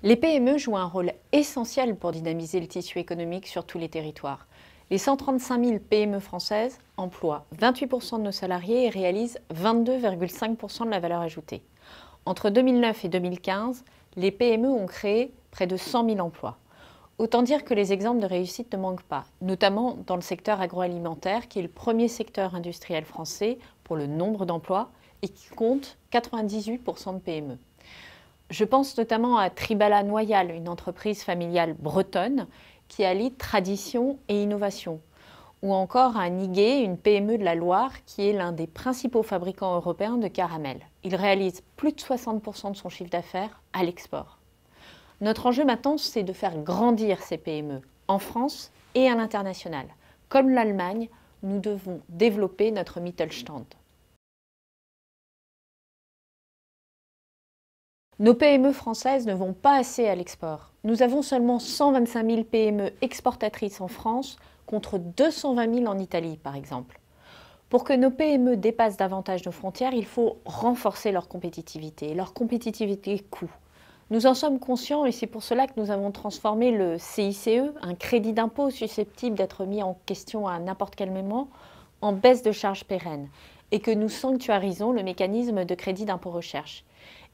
Les PME jouent un rôle essentiel pour dynamiser le tissu économique sur tous les territoires. Les 135 000 PME françaises emploient 28% de nos salariés et réalisent 22,5% de la valeur ajoutée. Entre 2009 et 2015, les PME ont créé près de 100 000 emplois. Autant dire que les exemples de réussite ne manquent pas, notamment dans le secteur agroalimentaire, qui est le premier secteur industriel français pour le nombre d'emplois et qui compte 98% de PME. Je pense notamment à Tribala Noyal, une entreprise familiale bretonne qui allie tradition et innovation, ou encore à Niguet, une PME de la Loire qui est l'un des principaux fabricants européens de caramel. Il réalise plus de 60% de son chiffre d'affaires à l'export. Notre enjeu maintenant, c'est de faire grandir ces PME en France et à l'international. Comme l'Allemagne, nous devons développer notre Mittelstand. Nos PME françaises ne vont pas assez à l'export. Nous avons seulement 125 000 PME exportatrices en France contre 220 000 en Italie, par exemple. Pour que nos PME dépassent davantage nos frontières, il faut renforcer leur compétitivité coût. Nous en sommes conscients et c'est pour cela que nous avons transformé le CICE, un crédit d'impôt susceptible d'être mis en question à n'importe quel moment, en baisse de charges pérennes et que nous sanctuarisons le mécanisme de crédit d'impôt recherche.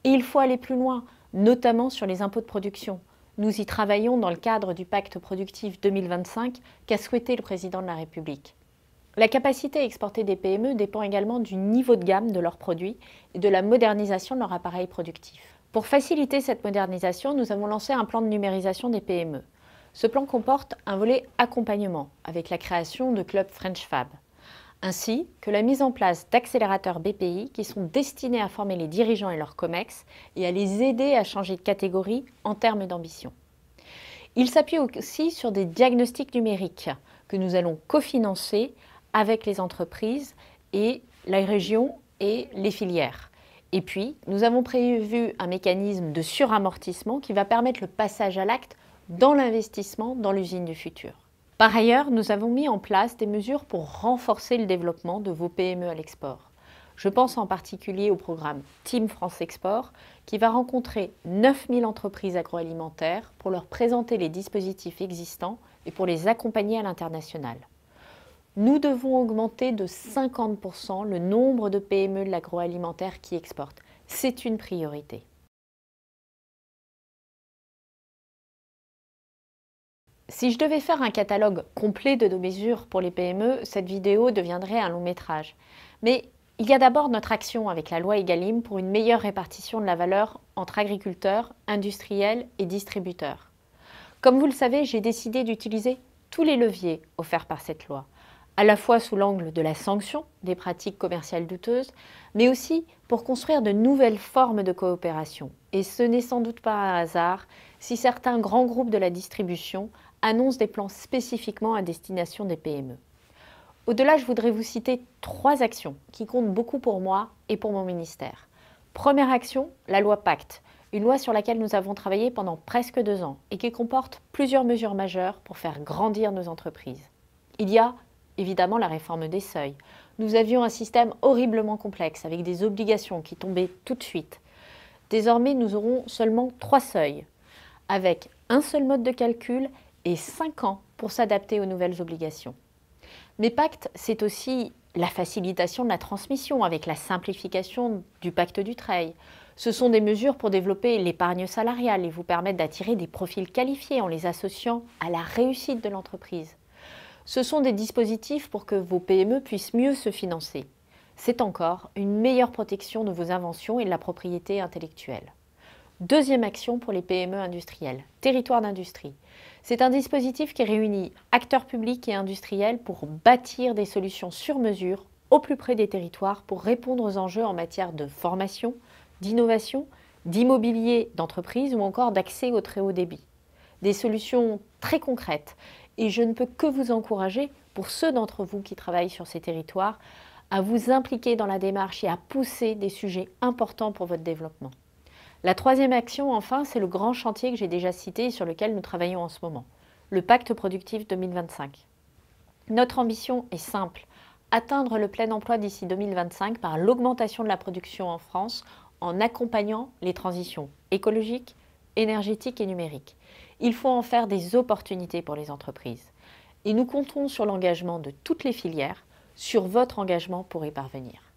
Et il faut aller plus loin, notamment sur les impôts de production. Nous y travaillons dans le cadre du pacte productif 2025 qu'a souhaité le président de la République. La capacité à exporter des PME dépend également du niveau de gamme de leurs produits et de la modernisation de leur appareil productif. Pour faciliter cette modernisation, nous avons lancé un plan de numérisation des PME. Ce plan comporte un volet accompagnement avec la création de clubs French Fab, ainsi que la mise en place d'accélérateurs BPI qui sont destinés à former les dirigeants et leurs COMEX et à les aider à changer de catégorie en termes d'ambition. Il s'appuie aussi sur des diagnostics numériques que nous allons cofinancer avec les entreprises et la région et les filières. Et puis, nous avons prévu un mécanisme de suramortissement qui va permettre le passage à l'acte dans l'investissement dans l'usine du futur. Par ailleurs, nous avons mis en place des mesures pour renforcer le développement de vos PME à l'export. Je pense en particulier au programme Team France Export qui va rencontrer 9000 entreprises agroalimentaires pour leur présenter les dispositifs existants et pour les accompagner à l'international. Nous devons augmenter de 50% le nombre de PME de l'agroalimentaire qui exportent. C'est une priorité. Si je devais faire un catalogue complet de nos mesures pour les PME, cette vidéo deviendrait un long métrage. Mais il y a d'abord notre action avec la loi Egalim pour une meilleure répartition de la valeur entre agriculteurs, industriels et distributeurs. Comme vous le savez, j'ai décidé d'utiliser tous les leviers offerts par cette loi, à la fois sous l'angle de la sanction des pratiques commerciales douteuses, mais aussi pour construire de nouvelles formes de coopération. Et ce n'est sans doute pas un hasard si certains grands groupes de la distribution annoncent des plans spécifiquement à destination des PME. Au-delà, je voudrais vous citer 3 actions qui comptent beaucoup pour moi et pour mon ministère. Première action, la loi Pacte, une loi sur laquelle nous avons travaillé pendant presque 2 ans et qui comporte plusieurs mesures majeures pour faire grandir nos entreprises. Il y a évidemment la réforme des seuils. Nous avions un système horriblement complexe avec des obligations qui tombaient tout de suite. Désormais, nous aurons seulement 3 seuils, avec un seul mode de calcul et 5 ans pour s'adapter aux nouvelles obligations. Mais Pacte, c'est aussi la facilitation de la transmission avec la simplification du pacte Dutreil. Ce sont des mesures pour développer l'épargne salariale et vous permettre d'attirer des profils qualifiés en les associant à la réussite de l'entreprise. Ce sont des dispositifs pour que vos PME puissent mieux se financer. C'est encore une meilleure protection de vos inventions et de la propriété intellectuelle. Deuxième action pour les PME industrielles, territoire d'industrie. C'est un dispositif qui réunit acteurs publics et industriels pour bâtir des solutions sur mesure au plus près des territoires pour répondre aux enjeux en matière de formation, d'innovation, d'immobilier d'entreprise ou encore d'accès au très haut débit. Des solutions très concrètes. Et je ne peux que vous encourager, pour ceux d'entre vous qui travaillent sur ces territoires, à vous impliquer dans la démarche et à pousser des sujets importants pour votre développement. La troisième action, enfin, c'est le grand chantier que j'ai déjà cité et sur lequel nous travaillons en ce moment, le pacte productif 2025. Notre ambition est simple, atteindre le plein emploi d'ici 2025 par l'augmentation de la production en France en accompagnant les transitions écologiques, énergétique et numérique. Il faut en faire des opportunités pour les entreprises. Et nous comptons sur l'engagement de toutes les filières, sur votre engagement pour y parvenir.